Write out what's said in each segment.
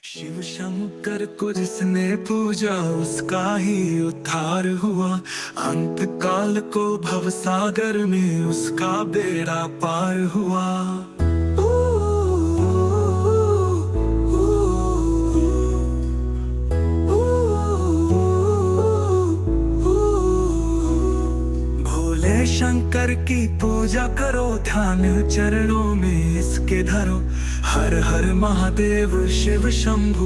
शिव शंकर को जिसने पूजा उसका ही उद्धार हुआ। अंत काल को भव सागर में उसका बेड़ा पार हुआ। भोले शंकर की पूजा करो, ध्यान चरणों में इसके धरो। हर हर महादेव शिव शंभु।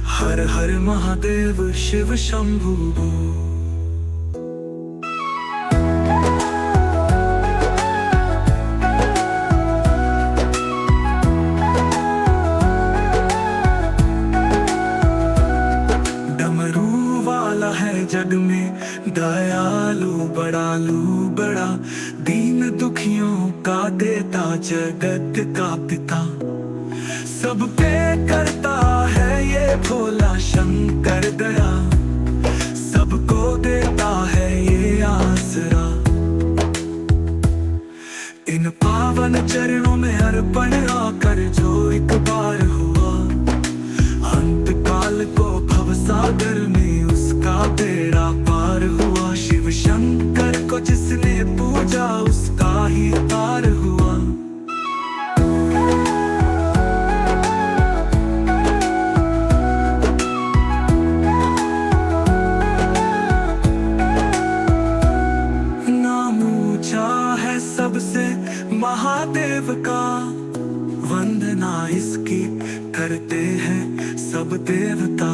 हर हर महादेव शिव शंभु। डमरू वाला है जग में दयालु, बड़ालू बड़ा, दीन दुखियों का देता, जगत का पिता। सब पे करता है ये भोला शंकर दया, सबको देता है ये आसरा। इन पावन चरणों में अर्पण आकर जो एक बार हुआ, अंत काल को भव सागर में उसका बेड़ा पार हुआ। शिव शंकर को जिसने पूजा उसका ही पार हुआ। नाम ऊंचा है सबसे महादेव का, वंदना इसकी करते हैं सब देवता।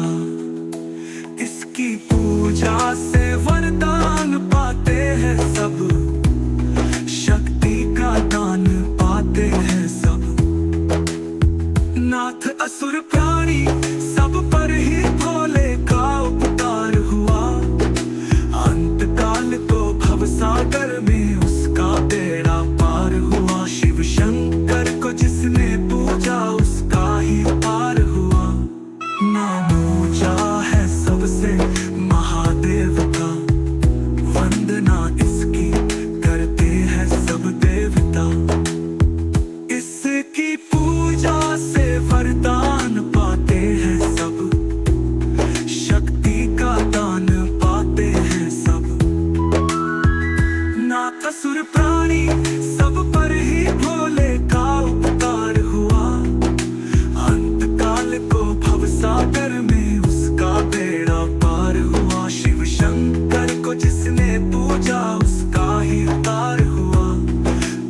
इसकी पूजा से वरदान पाते हैं सब, शक्ति का दान पाते हैं सब। नाथ असुर प्राणी सब पर ही भोले का उपकार हुआ। अंत काल को भव सागर में उसका बेड़ा पार हुआ। शिव शंकर को जिसने पूजा उसका ही पार हुआ। नाम ऊंचा है सबसे महादेव का, वंदना इसकी करते हैं सब देवता। इसकी पूजा से वरदान पाते हैं सब, शक्ति का दान पाते हैं सब। नाथ असुर प्राणी सब पर ही भोले का उपकार हुआ। अंत काल को भव सागर में उसका बेड़ा पार हुआ। शिव शंकर को जिसने पूजा उसका ही पार हुआ।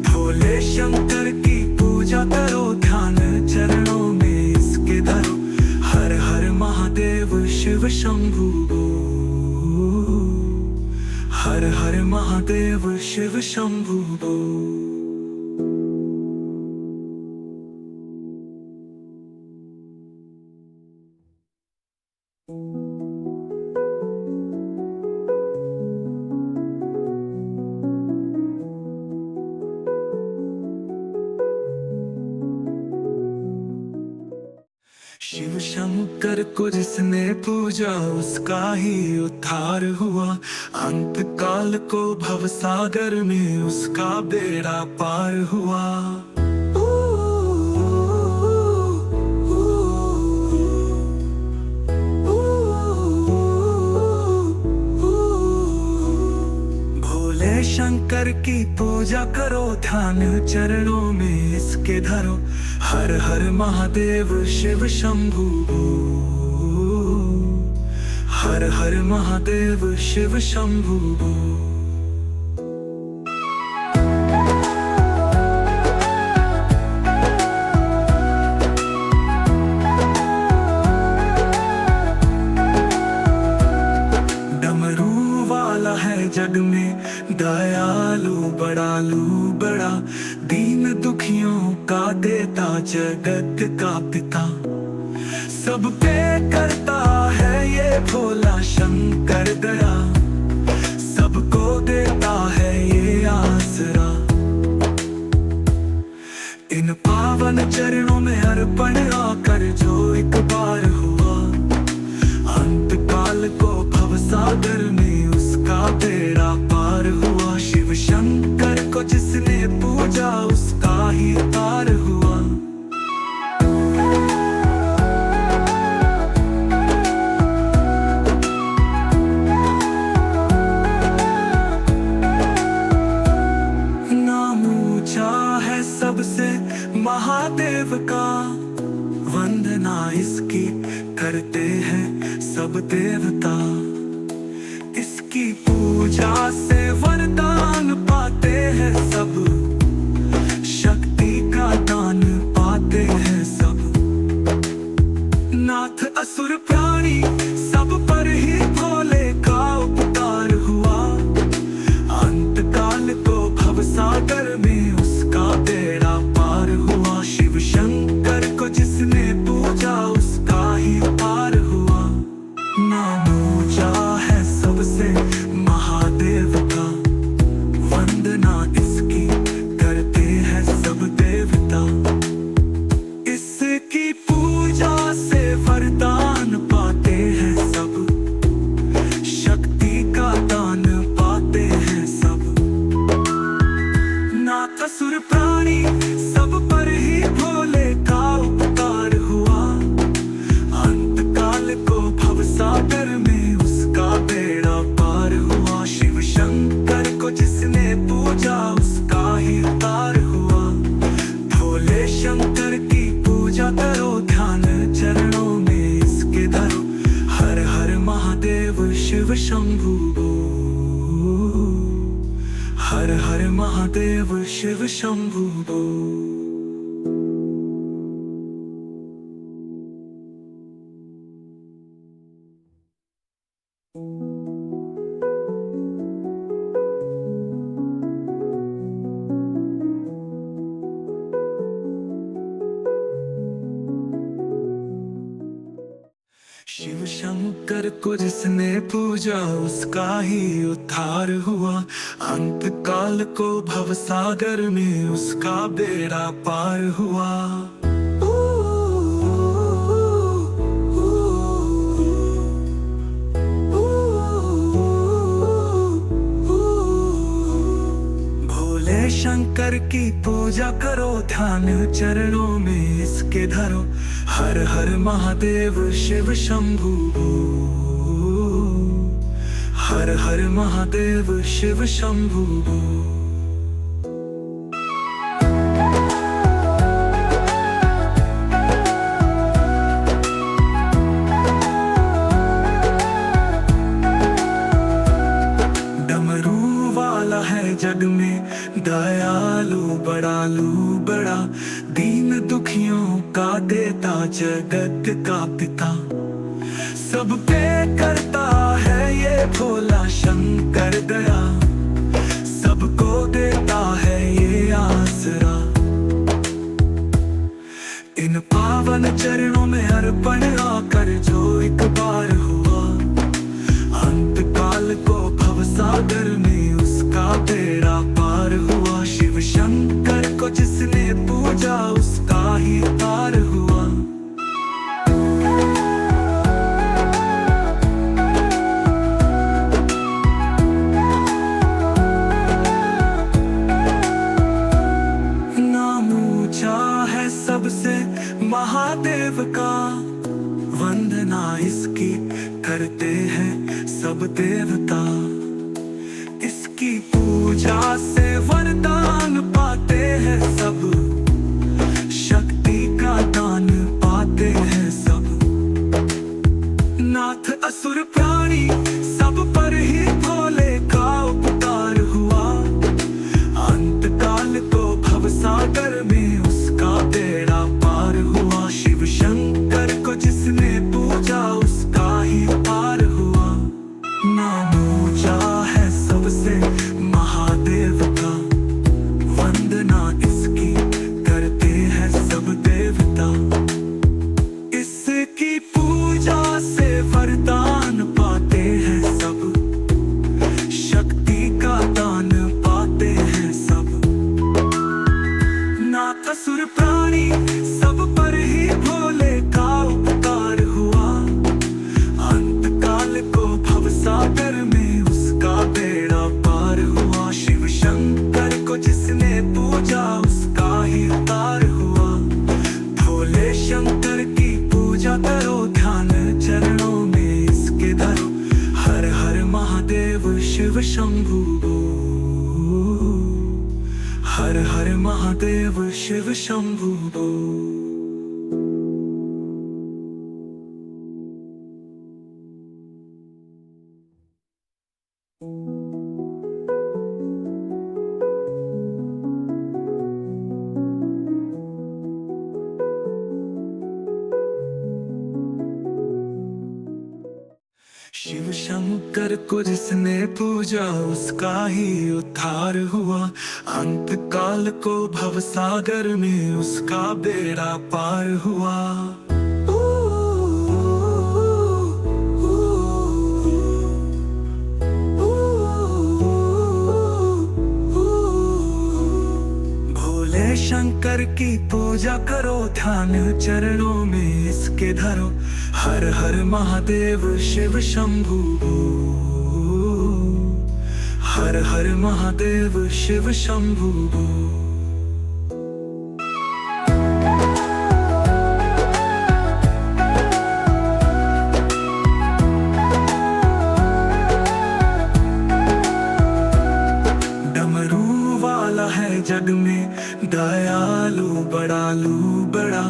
भोले शंकर की पूजा करो, ध्यान चरणों में इसके धरो। हर हर महादेव शिव शंभु। हर हर महादेव शिव शंभु। शिव शंकर को जिसने पूजा उसका ही उद्धार हुआ। अंत काल को भव सागर में उसका बेड़ा पार हुआ। भोले शंकर की पूजा करो, ध्यान चरणों में इसके धरो। हर हर महादेव शिव शंभु। हर हर महादेव शिव शंभु। डमरू वाला है जग में दयालु, बड़ालू बड़ा, दीन दुखियों का देता, जगत का पिता। सब पे करता है ये भोला शंकर दया, सबको देता है ये आसरा। इन पावन चरणों में अर्पण आकर जो एक बार हुआ, अंत काल को भव सागर में उसका बेड़ा पार हुआ। शिव शंकर को जिसने पूजा उसका ही पार हुआ। महादेव का वंदना इसकी करते हैं सब देवता। इसकी पूजा से वरदान पाते हैं सब, शक्ति का दान पाते हैं सब। नाथ असुर प्राणी सब पर ही भोले का उपकार हुआ। अंत काल को भवसागर में उसका बेड़ा पार हुआ। शिव शंकर को जिसने पूजा उसका ही पार हुआ। नाम ऊंचा है सबसे महादेव का, वंदना इसकी करते हैं सब देवता। इसकी पूजा से वरदान पाते हैं सब, शक्ति का दान पाते हैं सब। नाथ असुर प्राणी सब पर ही भोले का उपकार हुआ। अंत काल को भवसागर में उसका बेड़ा पार हुआ। शिव शंकर को जिसने पूजा उसका ही उद्धार हुआ। भोले शंकर की पूजा करो, ध्यान चरणों में इसके धरो। हर हर महादेव शिव शंभु बोल। हर हर महादेव शिव शंभु बोल। शिव शंकर को जिसने पूजा उसका ही उद्धार हुआ। अंत काल को भवसागर में उसका बेड़ा पार हुआ। भोले शंकर की पूजा करो, ध्यान चरणों में इसके धरो। हर हर महादेव शिव शंभु बोल। हर हर महादेव शिव शंभु बोल। डमरू वाला है जग में दयालु बड़ालू बड़ा। दीन दुखियों का देता जगत का पिता। सब पे करता है ये भोला शंकर दया। सबको देता है ये आसरा। इन पावन चरणों में अर्पण आकर जो एक बार हुआ। अंत काल को भवसागर में उसका बेड़ा पार हुआ। शिव शंकर को जिसने पूजा उसका ही पार हुआ। नाम ऊंचा है सबसे महादेव का, वंदना इसकी करते हैं सब देवता। इसकी पूजा से वरदान पाते हैं सब, शक्ति का दान पाते हैं सब। नाथ असुर प्राणी सब पर ही भोले का उपकार हुआ। अंत काल को भवसागर में उसका बेड़ा पार हुआ। शिव शंकर को जिसने पूजा उसका ही पार हुआ। नाम ऊंचा है सबसे महादेव का, वंदना इसकी करते हैं सब देवता। इसकी पूजा से वरदान पाते हैं सब, शक्ति का दान पाते हैं सब। नाथ असुर प्राणी सब पर ही भोले का उपकार हुआ। अंत काल को भवसागर में उसका बेड़ा पार हुआ। शिव शंकर को जिसने पूजा उसका ही उद्धार हुआ। भोले शंकर की पूजा करो, ध्यान चरणों में इसके धरो। हर हर महादेव शिव शंभु बोल। हर हर महादेव महादेव शिव शंभु बो। शिव शंकर को जिसने पूजा उसका ही उद्धार हुआ। अंत काल को भव सागर में उसका बेड़ा पार हुआ। भोले शंकर की पूजा करो, ध्यान चरणों में इसके धरो। हर हर महादेव शिव शंभु बो। हर हर महादेव शिव शंभु बो। डमरू वाला है जग में दयालु, बड़ालू बड़ा,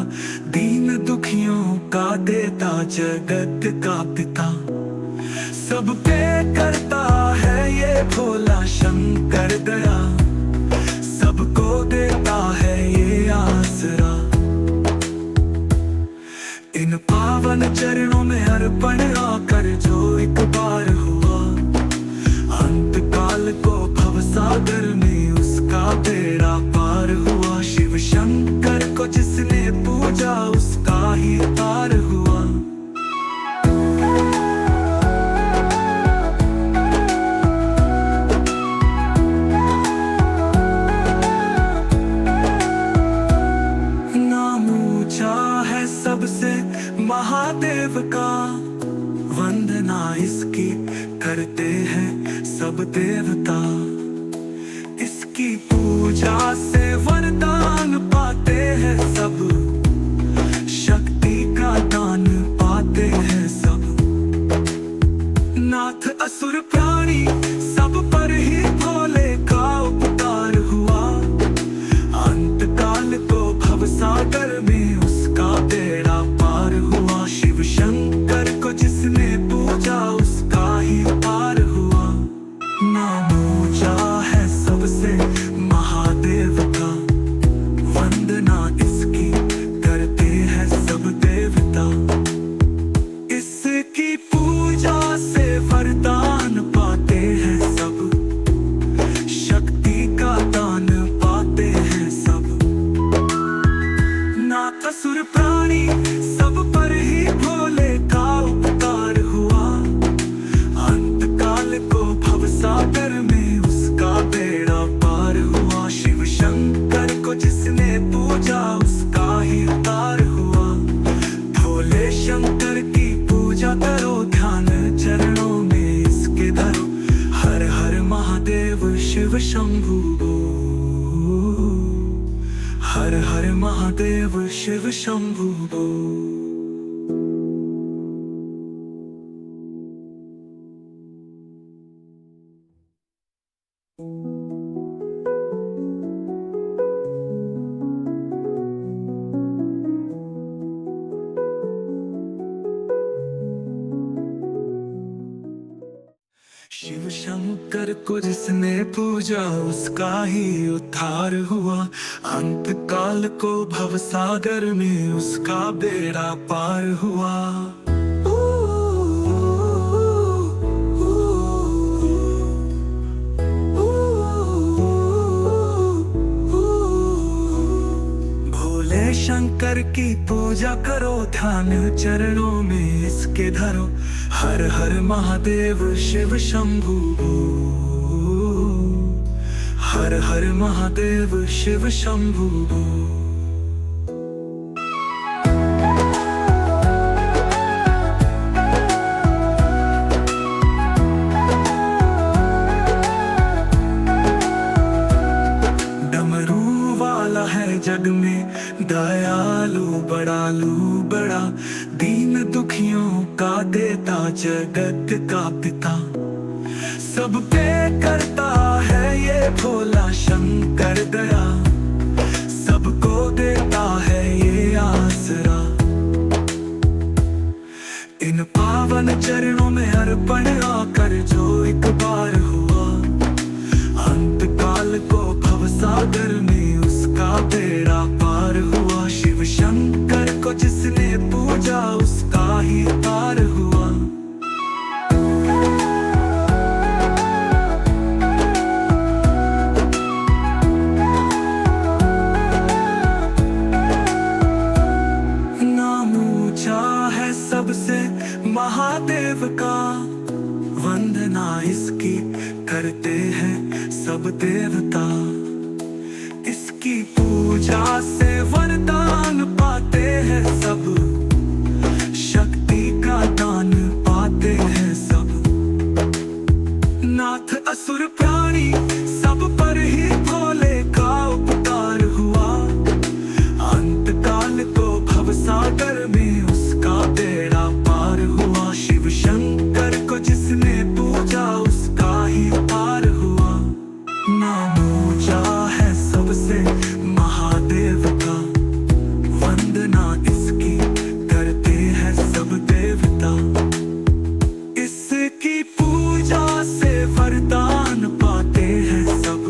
दीन दुखियों का देता, जगत का पिता। सब पे करता है ये भोला शंकर दया, सबको देता है ये आसरा। इन पावन चरणों में अर्पण आकर जो एक बार हुआ। अंत काल को भव सागर में उसका बेड़ा पार हुआ। शिव शंकर को जिसने पूजा उसका ही पार हुआ। नाम ऊंचा है सबसे महादेव का, वंदना इसकी करते हैं सब देवता। इसकी पूजा से वरदान पाते हैं सब, शक्ति का दान पाते हैं सब। नाथ असुर प्राणी सब पर ही भोले का उपकार हुआ। अंत काल को भव सागर में उसका बेड़ा पार हुआ। शिव शंकर को जिसने पूजा उसका ही पार हुआ। नाम ऊंचा है सबसे महादेव का, वंदना इसकी करते हैं सब देवता। इसकी पूजा से वरदान पाते हैं सब, शक्ति का दान पाते हैं सब। नाथ असुर प्राणी सब पर ही भोले का उपकार हुआ। अंत काल को भव सागर में उसका बेड़ा पार हुआ। शिव शंकर को जिसने पूजा उसका ही उद्धार हुआ। भोले शंकर की पूजा करो, ध्यान चरणों में इसके धरो। हर हर महादेव शिव शंभु बो। हर हर महादेव शिव शंभु बो। शिव शंकर को जिसने पूजा उसका ही उद्धार हुआ। अंत काल को भव सागर में उसका बेड़ा पार हुआ। भोले शंकर की पूजा करो, ध्यान चरणों में इसके धरो। हर हर महादेव शिव शंभु बो। हर हर महादेव शिव शंभु बो। डमरू वाला है जग में दयालु, बड़ालू बड़ा, दीन दुखियों का देता, जगत का पिता। सब पे करता है ये भोला शंकर दया, देता है ये आसरा। इन पावन चरणों में अर्पण आकर जो एक बार हुआ, अंत काल को भवसागर में उसका बेड़ा पार हुआ। शिव शंकर को जिसने पूजा उसका ही पार हुआ। नाम ऊंचा है सबसे महादेव का, वंदना इसकी करते हैं सब देवता। इसकी पूजा से वरदान पाते हैं सब, शक्ति का दान पाते हैं सब। नाथ असुर प्राणी सब पर ही भोले का उपकार हुआ, अंत काल को भवसागर में उसका बेड़ा पार हुआ। शिव शंकर को जिसने पूजा उसका ही पार हुआ। नाम ऊंचा है सबसे महादेव का, वंदना इसकी करते हैं सब देवता। इसकी पूजा से वरदान पाते हैं सब,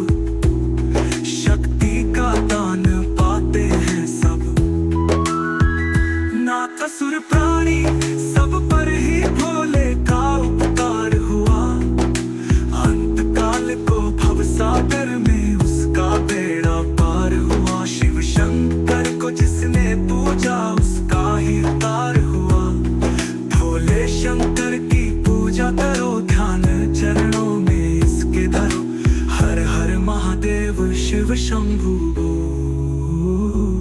शक्ति का दान पाते हैं सब। नाथ असुर प्राणी सब पर ही भोले का उपकार हुआ, अंत काल को भवसागर में उसका बेड़ा पार हुआ। शिव शंकर को जिसने पूजा उसका ही तार हुआ। भोले शंकर की पूजा करो, ध्यान चरणों में इसके धरो। हर हर महादेव शिव शंभु बोल,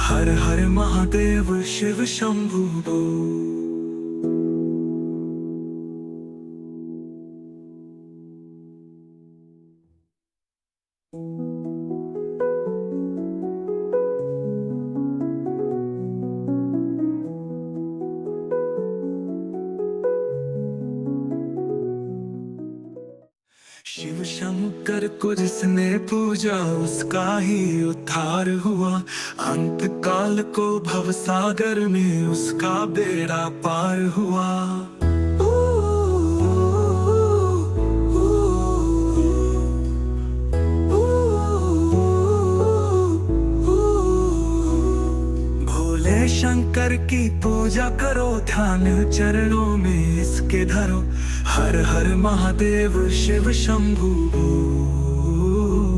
हर हर महादेव शिव शंभु बोल। शिव शंकर को जिसने पूजा उसका ही उद्धार हुआ, अंत काल को भवसागर में उसका बेड़ा पार हुआ। भोले शंकर की पूजा करो, ध्यान चरणों में इसके धरो। हर हर महादेव शिव शंभु बोल,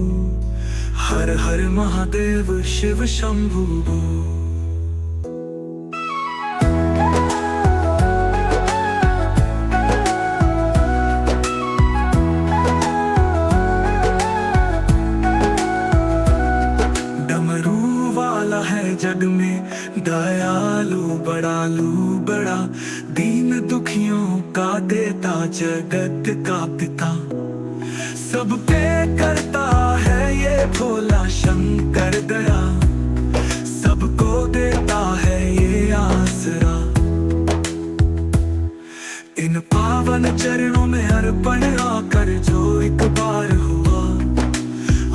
हर हर महादेव शिव शंभु बोल। डमरू वाला है जग में दयालु बड़ालू बड़ा, दीन दुखियों का देता जगत का पिता। सब पे करता है ये भोला शंकर दया, सबको देता है ये आसरा। इन पावन चरणों में अर्पण आकर जो एक बार हुआ,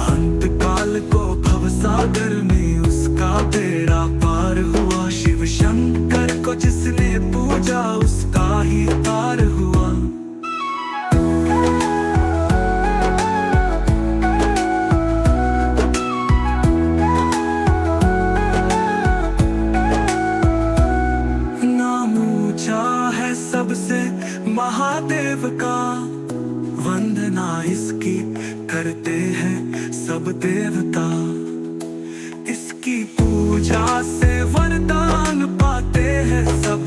अंत काल को भवसागर में उसका बेड़ा पार हुआ। शिव शंकर को जिसने पूजा उसका ही पार हुआ। नाम ऊंचा है सबसे महादेव का, वंदना इसकी करते हैं सब देवता। इसकी पूजा से वरदान पाते हैं सब,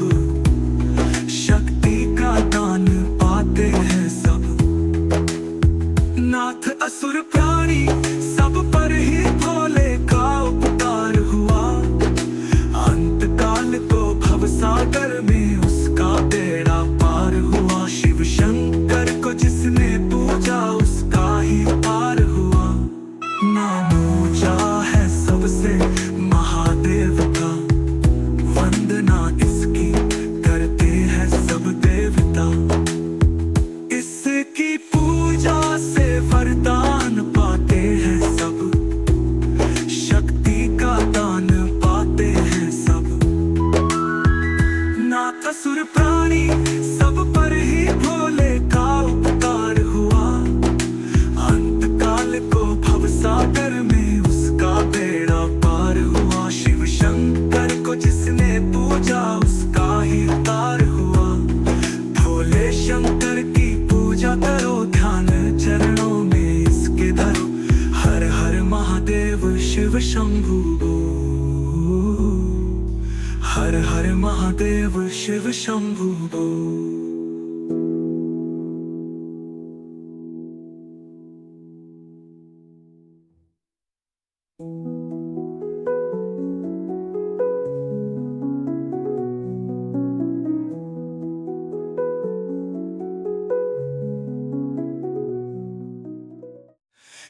हर महादेव शिव शंभु।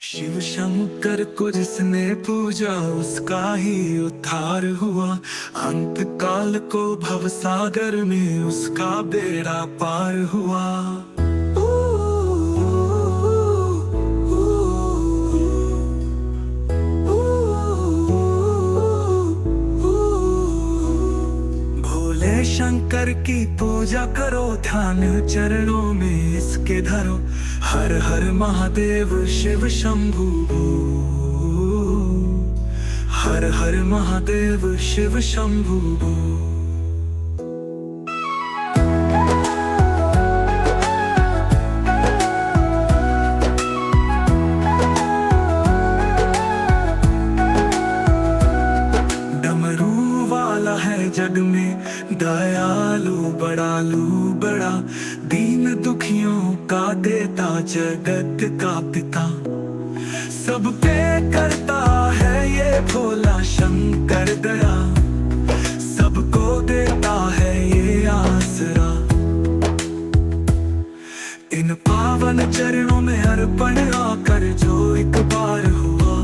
शिव शंकर को जिसने पूजा उसका ही उद्धार हुआ। अंत काल को भवसागर में उसका बेड़ा पार हुआ। भोले शंकर की पूजा करो, ध्यान चरणों में इसके धरो। हर हर महादेव शिव शंभु। हर हर महादेव शिव शंभु। डमरू वाला है जग में दयालु, बड़ालू बड़ा, दीन दुखियों का देता, जगत का पिता। सब पे करता है ये भोला शंकर दया, सबको देता है ये आसरा। इन पावन चरणों में अर्पण आकर जो एक बार हुआ।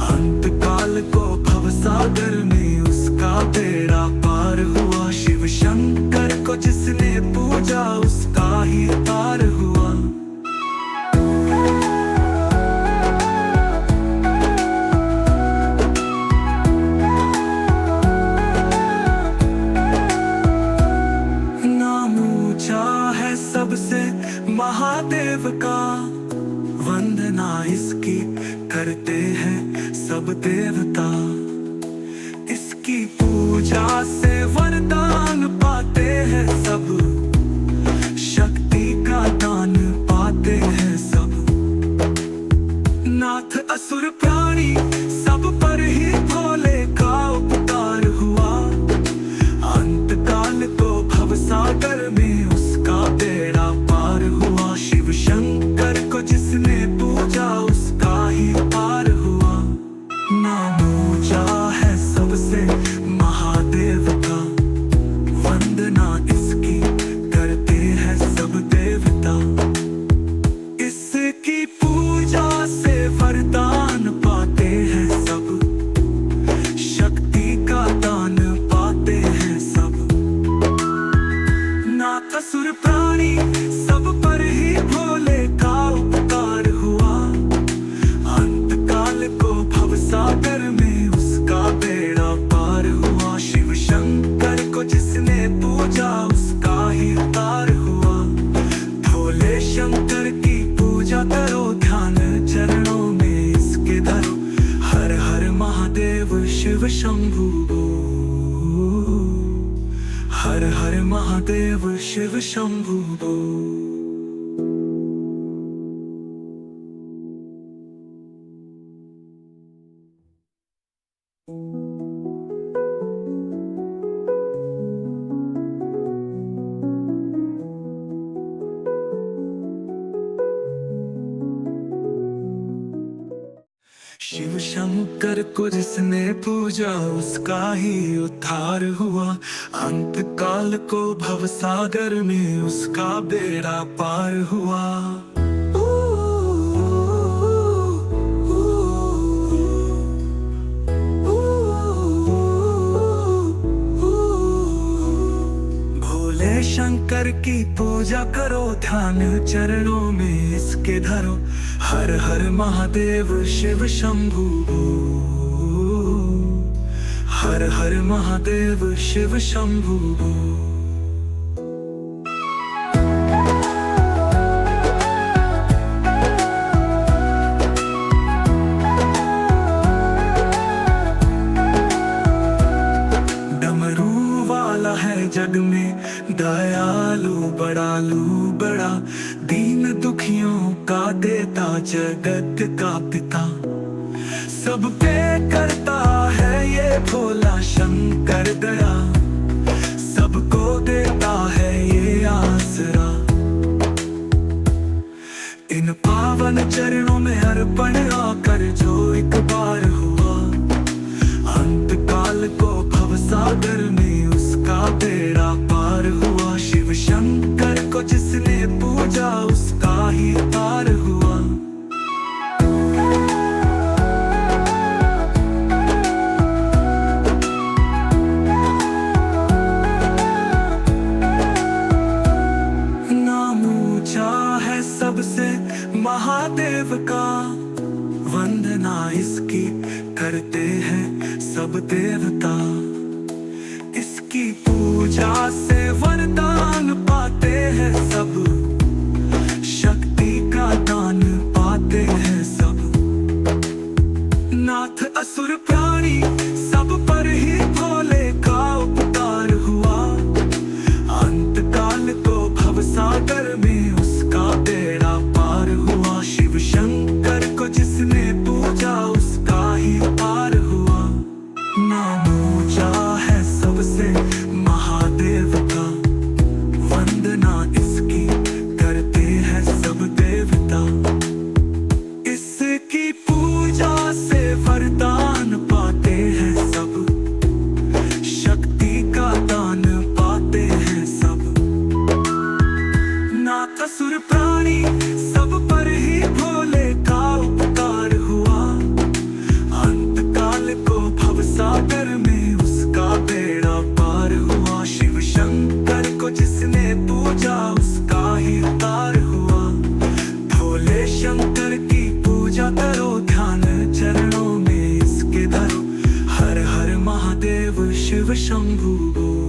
अंत काल को भवसागर में उसका बेड़ा पार हुआ। शिव शंकर को जिसने पूजा उसका ही पार हुआ। नाम ऊंचा है सबसे महादेव का, वंदना इसकी करते हैं सब देवता। इसकी पूजा से वरदान पाते हैं सब, शक्ति का दान पाते हैं सब। नाथ असुर प्राणी सब पर ही भोले का उपकार हुआ। अंत काल को भवसागर में उसका बेड़ा पार हुआ। शिव शंकर को जिसने पूजा उसका ही पार हुआ। नाम ऊंचा है सबसे महादेव का, वंदना इसकी करते हैं सब देवता। इसकी पूजा से वरदान पाते हैं सब, शक्ति का दान पाते हैं सब। नाथ असुर प्राणी सब पर ही भोले का उपकार हुआ। अंत काल को भवसागर में उसका बेड़ा पार हुआ। शिव शंकर को जिसने पूजा उसका ही उद्धार हुआ। भोले शंकर की पूजा करो, ध्यान चरणों में इसके धरो। हर हर महादेव शिव शंभु। हर हर महादेव शिव शंभु। शिव शंकर को जिसने पूजा उसका ही उद्धार हुआ। अंत काल को भवसागर में उसका बेड़ा पार हुआ। भोले शंकर की पूजा करो, ध्यान चरणों में इसके धरो। हर हर महादेव शिव शंभु। हर हर महादेव शिव शंभु। डमरू वाला है जग में दयालु, बड़ालू बड़ा, दीन दुखियों का देता, जगत का पिता। सब पे करता है ये भोला शंकर दया, सब देवता। इसकी पूजा से वरदान पाते हैं सब, शक्ति का दान पाते हैं सब। नाथ असुर प्राणी सब पर ही भोले का उपकार हुआ। अंत काल को भवसागर में उसका बेड़ा पार हुआ। शिव शंकर को जिसने पूजा उसका ही पार हुआ। नाम ऊंचा है सबसे महादेव का, वंदना इसकी करते हैं सब देवता। इसकी पूजा से वरदान पाते हैं सब, शक्ति का दान पाते हैं सब। नाथ असुर प्राणी सब पर ही भोले का उपकार हुआ। अंत काल को भवसागर में उसका बेड़ा पार हुआ। शिव शंकर को जिसने पूजा उसका ही उद्धार हुआ। भोले शंकर की पूजा करो, ध्यान चरणों में इसके धरो। हर हर महादेव शिव शंभु बोल।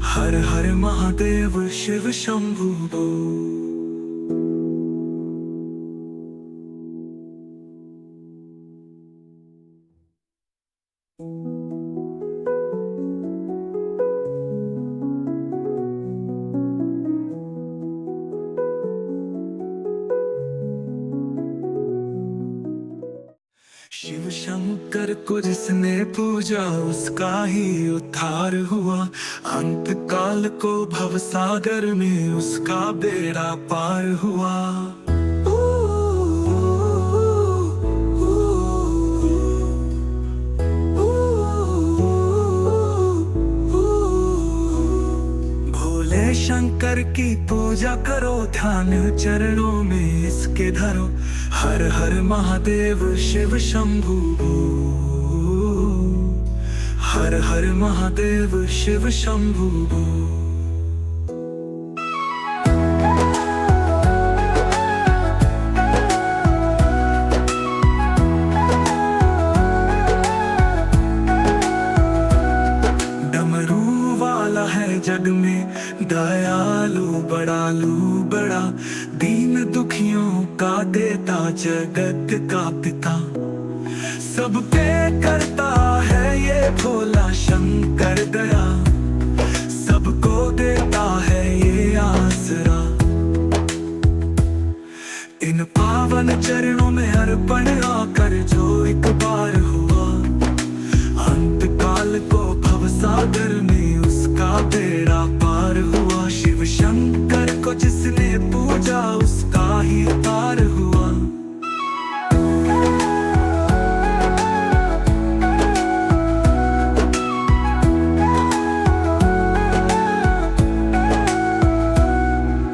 हर हर महादेव शिव शंभु बोल। शिव शंकर को जिसने पूजा उसका ही उद्धार हुआ। अंत काल को भवसागर में उसका बेड़ा पार हुआ। भोले शंकर की पूजा करो, ध्यान चरणों में इसके धरो। हर हर महादेव शिव शंभु बोल। हर हर महादेव शिव शंभु बोल। डमरू वाला है जग में दयालु बड़ालू बड़ा। दीन दुखियों का देता जगत का पिता। सब पे करता है ये भोला शंकर दया। सबको देता है ये आसरा। इन पावन चरणों में अर्पण आकर जो एक बार हुआ। अंत काल को भवसागर में उसका बेड़ा पार हुआ। शिव शंकर को जिसने पूजा उसका ही पार हुआ।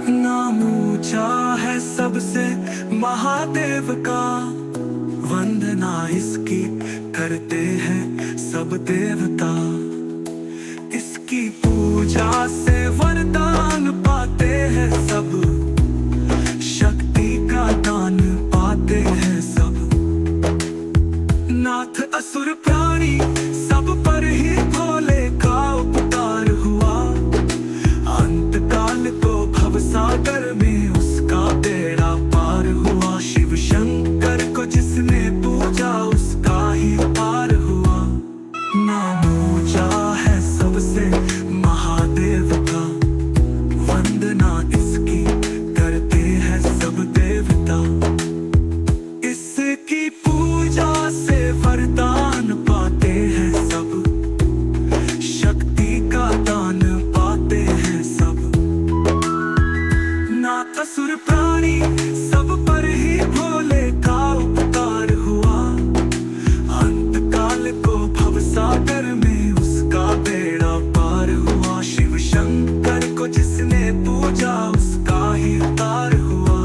नाम ऊंचा है सबसे महादेव का, वंदना इसकी करते हैं सब देवता। इसकी पूजा से वरदान पाते हैं सब, शक्ति का दान पाते हैं सब। नाथ असुर प्राणी सब पर ही भोले का उपकार हुआ। अंत काल को भवसागर में उसका बेड़ा पार हुआ। शिव शंकर को जिसने पूजा उसका ही पार हुआ। नाम ऊंचा है सबसे महादेव का, वंदना इसकी करते हैं सब देवता। इसकी पूजा से वरदान पाते हैं सब, शक्ति का दान पाते हैं सब। नाथ असुर प्राणी सब पर ही भोले का उपकार हुआ। अंत काल को भवसागर में उसका बेड़ा पार हुआ। शिव शंकर को जिसने पूजा उसका ही उद्धार हुआ।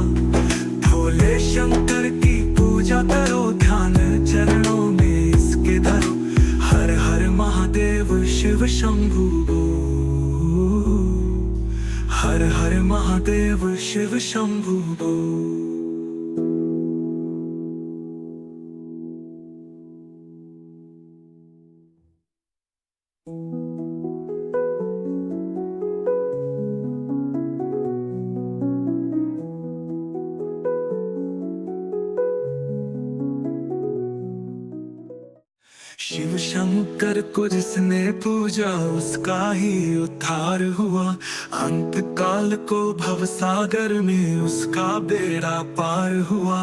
भोले शंकर की पूजा करो, ध्यान चरणों में इसके धरो। हर हर महादेव शिव शंभु बोल। हर हर महादेव शिव शंभु बोल। शंकर को जिसने पूजा उसका ही उद्धार हुआ। अंत काल को भवसागर में उसका बेड़ा पार हुआ।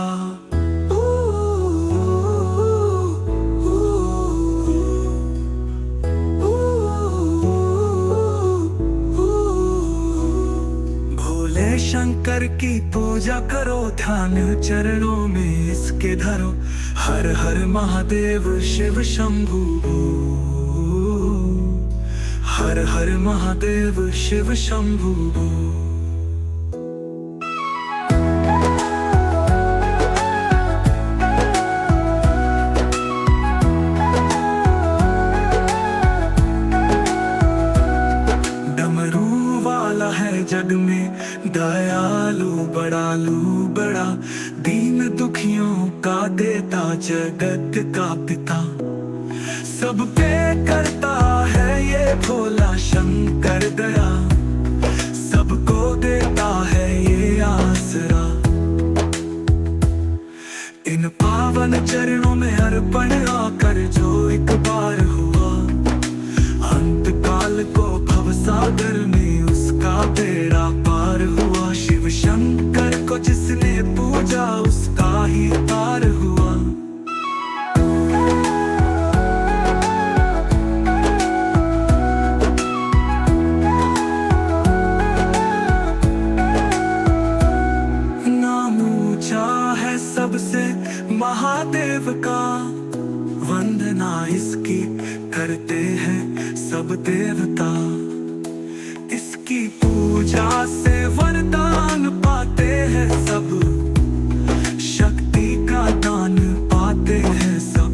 भोले शंकर की पूजा करो, ध्यान चरणों में इसके धरो। हर हर महादेव शिव शंभु, हर हर महादेव शिव शंभु। डमरू वाला है जग में दयालु, बड़ालू बड़ा, दीन दुखियों का देता, जगत का पिता। सब पे करता है ये भोला शंकर दया, सबको देता है ये आसरा। इन पावन चरणों में अर्पण आकर जो एक बार हुआ, अंत काल को भवसागर में उसका बेड़ा पार हुआ। शिव शंकर को जिसने पूजा उसका ही पार हुआ। नाम ऊंचा है सबसे महादेव का, वंदना इसकी करते हैं सब देवता। इसकी पूजा से वरदान पाते हैं सब, शक्ति का दान पाते हैं सब।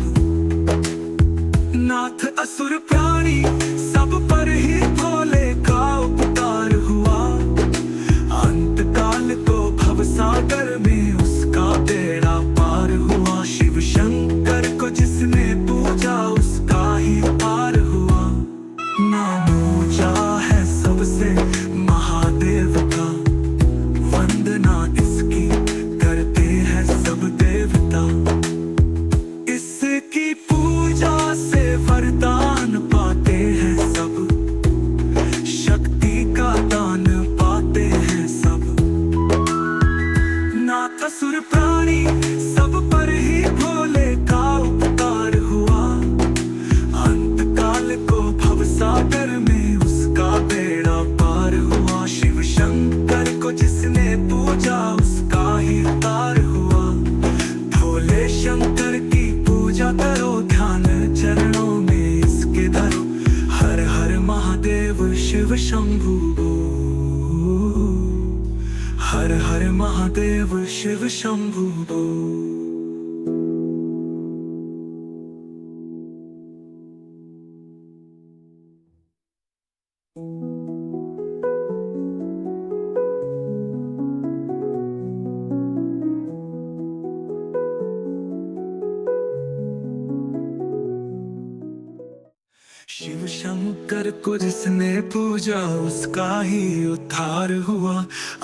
नाथ असुर प्राणी सब पर ही भोले का उपकार हुआ। अंत काल को भवसागर में उसका बेड़ा पार हुआ। शिव शंकर को जिसने पूजा उसका ही पार हुआ। नाम ऊंचा है सबसे महादेव का, वंदना इसकी करते हैं सब देवता। इसकी पूजा से वरदान पाते हैं सब, शक्ति का दान पाते हैं सब। नाथ असुर प्राणी सब पर ही भोले का उपकार हुआ। अंत काल को भवसागर में उसका बेड़ा पार हुआ। शिव शंकर को जिसने पूजा उसका ही पार हुआ। भोले शंकर की पूजा करो, ध्यान चरणों में इसके धरो। हर हर महादेव शिव शंभु, हर हर महादेव शिव शंभु। शिव शंकर को जिसने पूजा उसका ही उद्धार हुआ।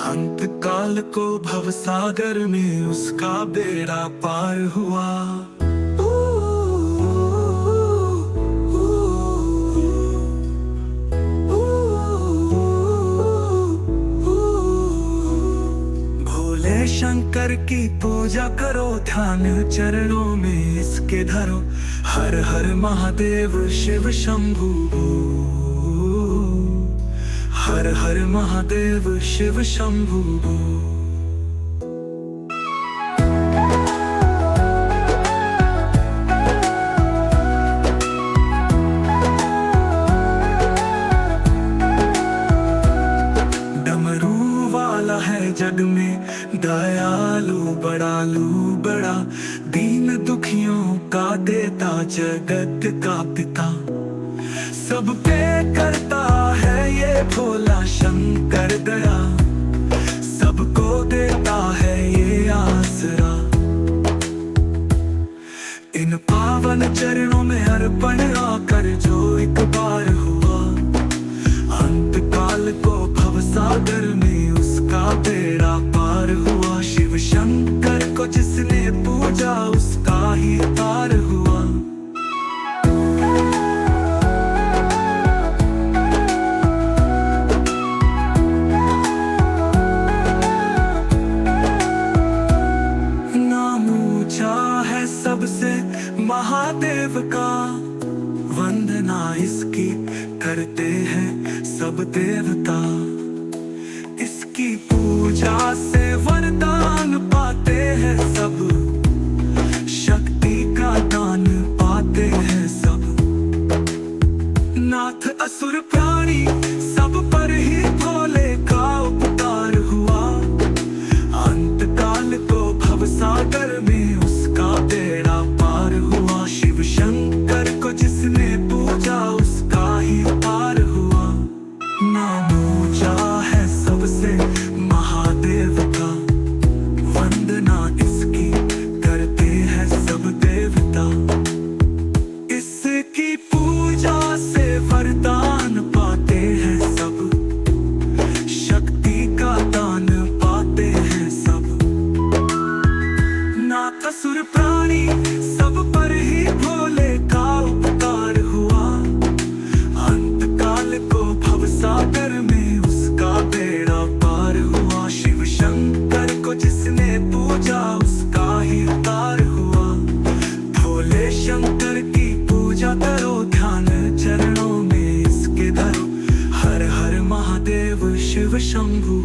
अंत काल को भवसागर में उसका बेड़ा पार हुआ। भोले शंकर की पूजा करो, ध्यान चरणों में इसके धरो। हर हर महादेव शिव शंभु, हर हर महादेव शिव शंभु। डमरू वाला है जग में दयालु, बड़ालू बड़ा, दीन दुखियों का देता, जगत का पिता। सब पे करता है ये भोला शंकर दया, सबको देता है ये आसरा। इन पावन चरणों में अर्पण आकर जो एक बार हुआ, अंत काल को भवसागर में उसका बेड़ा पार हुआ। शिव शंकर को जिसने पूजा उसका ही पार हुआ। इसकी करते हैं सब देवता। इसकी पूजा से वरदान पाते हैं सब, शक्ति का दान पाते हैं सब। नाथ असुर प्राणी सब पर ही भोले का उपकार हुआ। अंत काल को भवसागर में उसका बेड़ा पार हुआ। शिव शंकर को जिसने पूजा उसका ही पार हुआ। नाम ऊंचा है सबसे महादेव का, वंदना इसकी करते हैं सब देवता। इसकी पूजा से वरदान पाते हैं सब, शक्ति का दान पाते हैं सब। नाथ असुर प्राणी सब पर ही भोले का उपकार हुआ। अंत काल को भवसागर में उसका बेड़ा पार हुआ। शिव शंकर को जिसने पूजा उसका ही तार हुआ। भोले शंकर की पूजा करो, ध्यान चरणों में इसके धरो। हर हर महादेव शिव शंभु,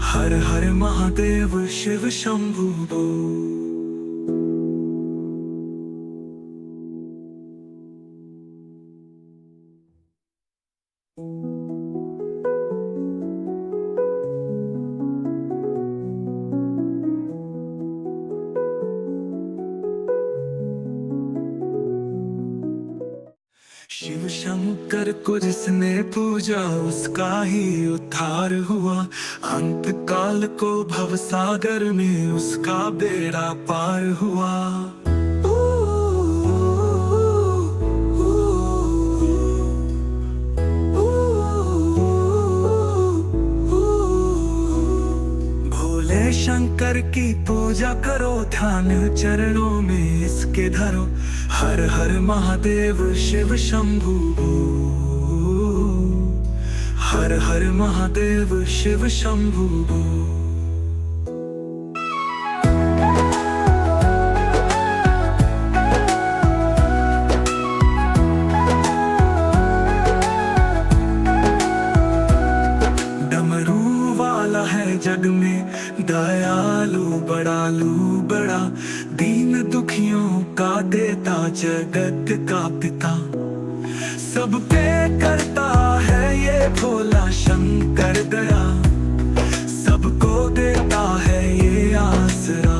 हर हर महादेव शिव शंभु। शिव शंकर को जिसने पूजा उसका ही उद्धार हुआ। अंत काल को भवसागर में उसका बेड़ा पार हुआ। भोले शंकर की पूजा करो, ध्यान चरणों में इसके धरो। हर हर महादेव शिव शंभु, हर हर महादेव शिव शंभु। डमरू वाला है जग में दयालु, बड़ालू बड़ा दीन दुखियों का देता, जगत का पिता। सब पे करता है ये भोला शंकर दया, सबको देता है ये आसरा।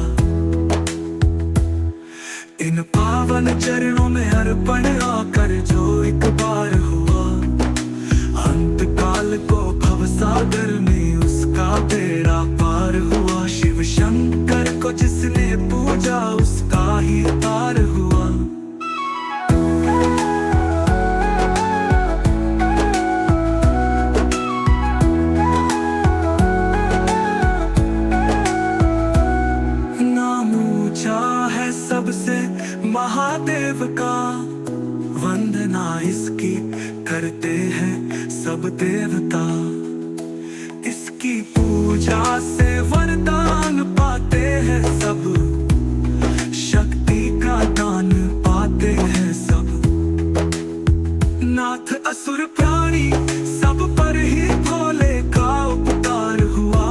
इन पावन चरणों में अर्पण आकर जो एक बार हुआ। अंत काल को भवसागर में उसका बेड़ा पार हुआ। शिव शंकर को जिसने पूजा उसका ही तार हुआ। नाम ऊंचा है सबसे महादेव का, वंदना इसकी करते हैं सब देवता। इसकी पूजा से वरदान पाते हैं सब, शक्ति का दान पाते हैं सब। नाथ असुर प्राणी सब पर ही भोले का उपकार हुआ।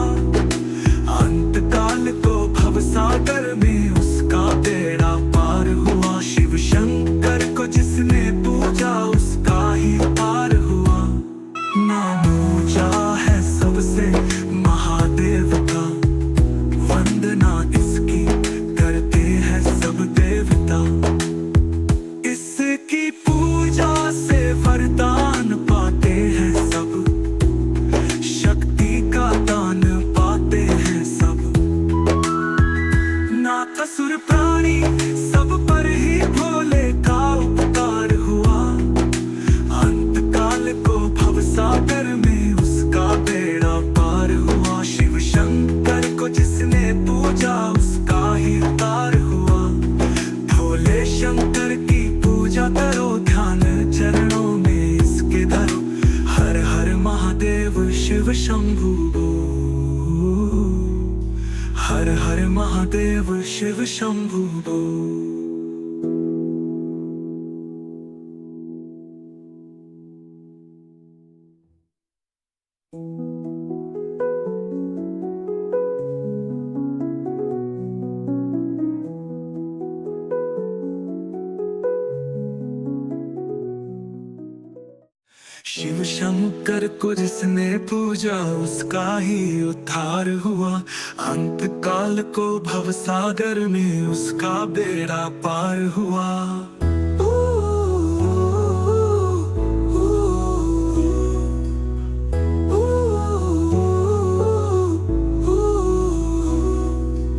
अंत काल को भवसागर में उसका बेड़ा पार हुआ। शिव शंकर को जिसने पूजा उसका ही पार हुआ। नाम ऊंचा है सबसे महादेव का, वंदना इसकी करते हैं सब देवता। इसकी पूजा से वरदान पाते हैं सब, शक्ति का दान पाते हैं सब। नाथ असुर प्राणी सब पर ही भोले का उपकार हुआ। अंत काल को भवसागर में उसका बेड़ा पार हुआ। शिव शंकर को जिसने पूजा उसका ही तार हुआ। भोले शंकर की पूजा करो, ध्यान चरणों में इसके धरो। हर हर महादेव शिव शंभु, हर हर महादेव शिव शंभु। शिव शंकर को जिसने पूजा उसका ही उद्धार हुआ। अंत काल को भवसागर में उसका बेड़ा पार हुआ।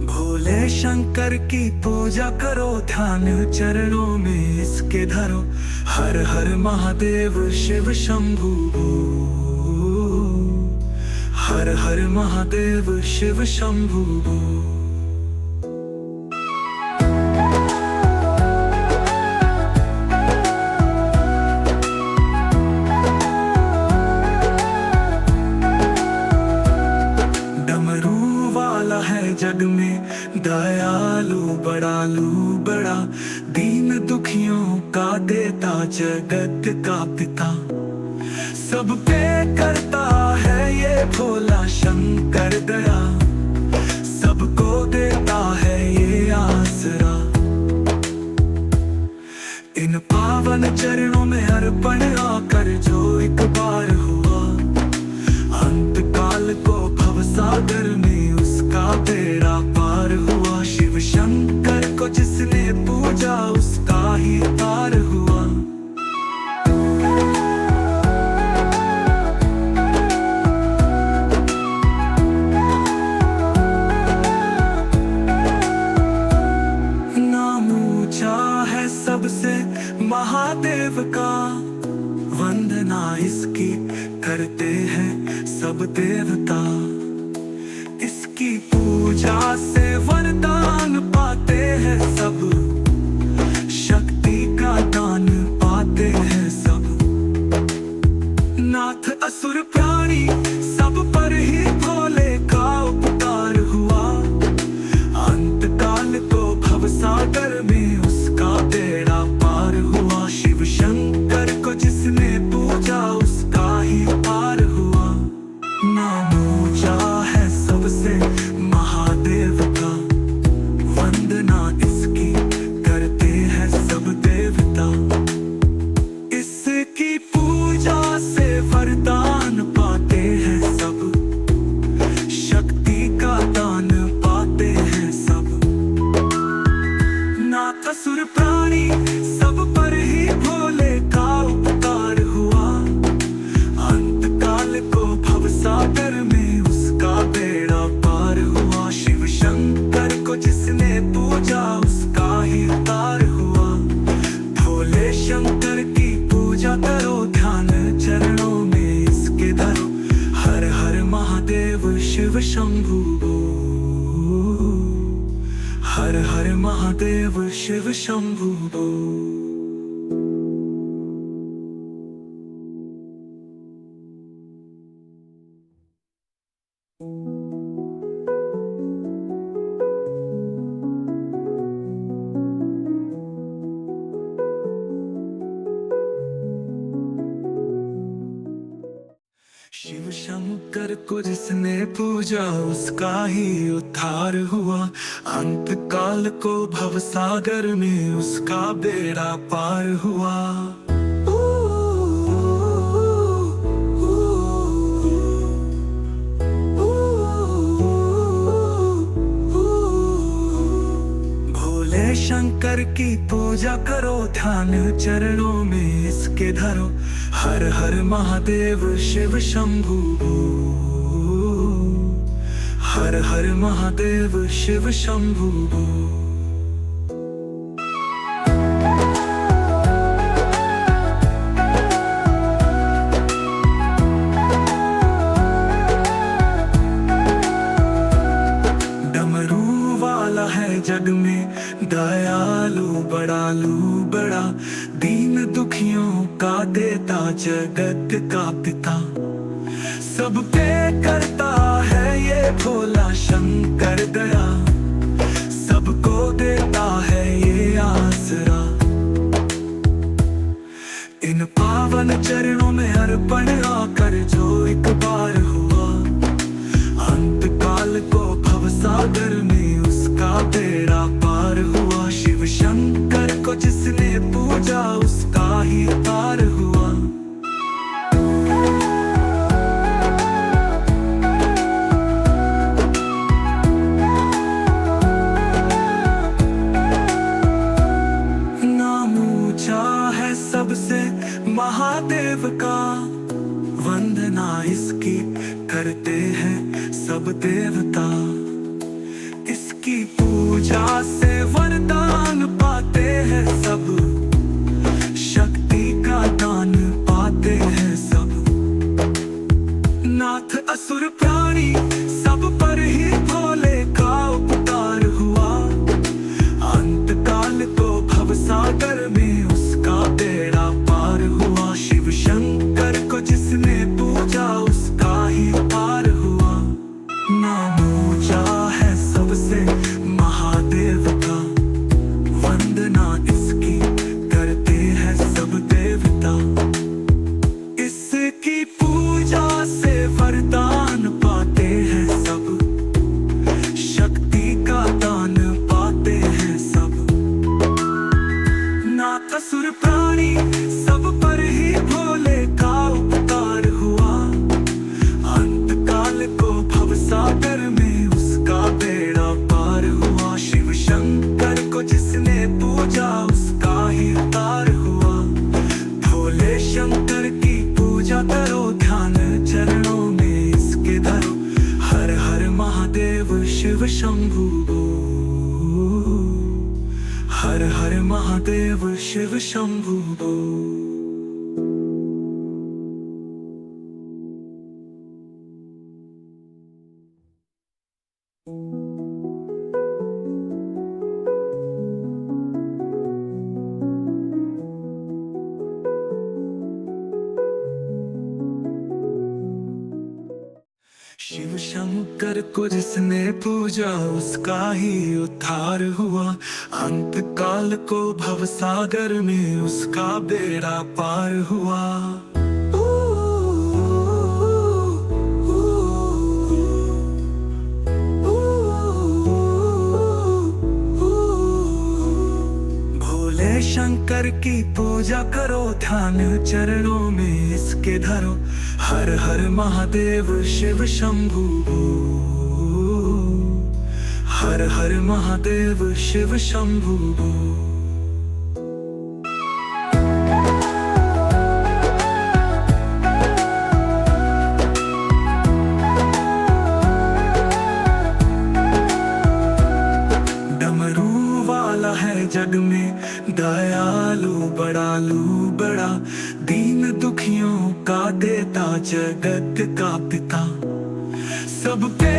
भोले शंकर की पूजा करो, ध्यान चरणों में इसके धरो। हर हर महादेव शिव शंभु, हर हर महादेव शिव शंभु। डमरू वाला है जग में दयालु, बड़ालू बड़ा, दीन दुखियों का देता, जगत का पिता। सब पे करता है ये भोला शंकर दया, सबको देता है ये आसरा। इन पावन चरणों में अर्पण आकर जो एक बार हुआ, अंत काल को भवसागर में उसका बेड़ा पार हुआ। शिव शंकर को जिसने पूजा उसका ही पार हुआ। नाम ऊंचा है सबसे महादेव का, वंदना इसकी करते हैं सब देवता। इसकी पूजा से वरदान पाते हैं सब, शक्ति का दान पाते हैं सब। नाथ असुर प्राणी सब पर ही भोले का उपकार हुआ। अंत काल को भवसागर में उसका बेड़ा पार हुआ। शिव शंकर को जिसने पूजा उसका ही पार हुआ। नाम ऊंचा है सबसे महादेव का, वंदना इसकी करते हैं सब देवता। इसकी पूजा से वरदान पाते हैं सब, शक्ति का दान पाते हैं सब। नाथ असुर प्राणी सब पर ही भोले का उपकार हुआ। अंत काल को भवसागर में उसका बेड़ा पार हुआ। शिव शंकर को जिसने पूजा उसका ही उद्धार हुआ। भोले शंकर की पूजा करो, ध्यान चरणों में इसके धरो। हर हर महादेव शिव शंभु, हर हर महादेव शिव शंभु। शिव शंकर को जिसने पूजा उसका ही उद्धार हुआ। अंत काल को भवसागर में उसका बेड़ा पार हुआ। भोले शंकर की पूजा करो, ध्यान चरणों में इसके धरो। हर हर महादेव शिव शंभु, हर हर महादेव शिव शंभु। डमरू वाला है जग में दयालु, बड़ालू बड़ा, दीन दुखियों का देता, जगत का पिता। सब पे करता है ये भोला शंकर दया, सबको देता है ये आसरा। इन पावन चरणों में अर्पण आकर जो एक बार हुआ, अंत काल को भवसागर में उसका बेड़ा पार हुआ। शिव शंकर को जिसने पूजा उसका ही पार हुआ। सबसे महादेव का वंदना इसकी करते हैं सब देवता। इसकी पूजा से वरदान पाते हैं सब, शक्ति का दान पाते हैं सब। नाथ असुर प्राणी सब पर ही भोले का उपकार हुआ। अंत काल को भवसागर में उसका बेड़ा पार हुआ। शिव शंकर को जिसने पूजा उसका ही पार हुआ। नाम ऊंचा है सबसे महादेव का, वंदना इसकी करते हैं सब देवता। इसकी पूजा से वरदान पाते हैं सब, शक्ति का दान पाते हैं सब। नाथ असुर प्राणी सब पर ही भोले का उपकार हुआ। अंत काल को भवसागर में उसका बेड़ा पार हुआ। शिव शंकर को जिसने पूजा उसका ही तार हुआ। भोले शंकर की पूजा करो, ध्यान चरणों में इसके धरो। हर हर महादेव शिव शंभु बोल। हर हर महादेव शिव शंभु बोल। शिव शंकर को जिसने पूजा उसका ही उद्धार हुआ। अंत काल को भवसागर में उसका बेड़ा पार हुआ। भोले शंकर की पूजा करो, ध्यान चरणों में इसके धरो। हर हर महादेव शिव शंभु बोल। हर हर महादेव शिव शंभु बोल। डमरू वाला है जग में दयालु, बड़ालू बड़ा दीन दुखियों का देता, जगत का पिता सबके